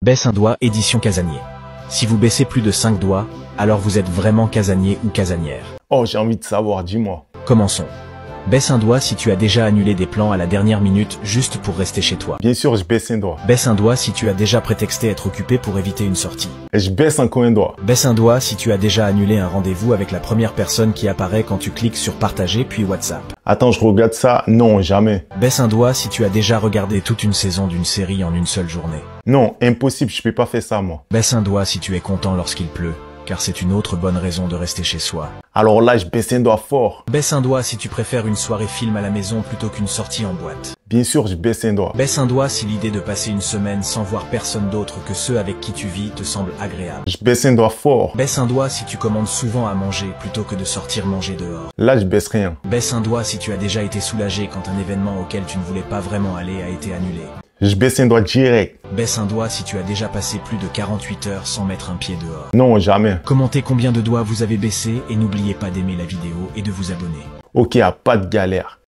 Baisse un doigt, édition casanier. Si vous baissez plus de 5 doigts, alors vous êtes vraiment casanier ou casanière. Oh, j'ai envie de savoir, dis-moi. Commençons. Baisse un doigt si tu as déjà annulé des plans à la dernière minute juste pour rester chez toi. Bien sûr, je baisse un doigt. Baisse un doigt si tu as déjà prétexté être occupé pour éviter une sortie. Et je baisse encore un doigt. Baisse un doigt si tu as déjà annulé un rendez-vous avec la première personne qui apparaît quand tu cliques sur partager puis WhatsApp. Attends, je regarde ça. Non, jamais. Baisse un doigt si tu as déjà regardé toute une saison d'une série en une seule journée. Non, impossible, je peux pas faire ça, moi. Baisse un doigt si tu es content lorsqu'il pleut, car c'est une autre bonne raison de rester chez soi. Alors là, je baisse un doigt fort. Baisse un doigt si tu préfères une soirée film à la maison plutôt qu'une sortie en boîte. Bien sûr, je baisse un doigt. Baisse un doigt si l'idée de passer une semaine sans voir personne d'autre que ceux avec qui tu vis te semble agréable. Je baisse un doigt fort. Baisse un doigt si tu commandes souvent à manger plutôt que de sortir manger dehors. Là, je baisse rien. Baisse un doigt si tu as déjà été soulagé quand un événement auquel tu ne voulais pas vraiment aller a été annulé. Je baisse un doigt direct. Baisse un doigt si tu as déjà passé plus de 48 heures sans mettre un pied dehors. Non, jamais. Commentez combien de doigts vous avez baissé et n'oubliez pas d'aimer la vidéo et de vous abonner. Ok, y a pas de galère.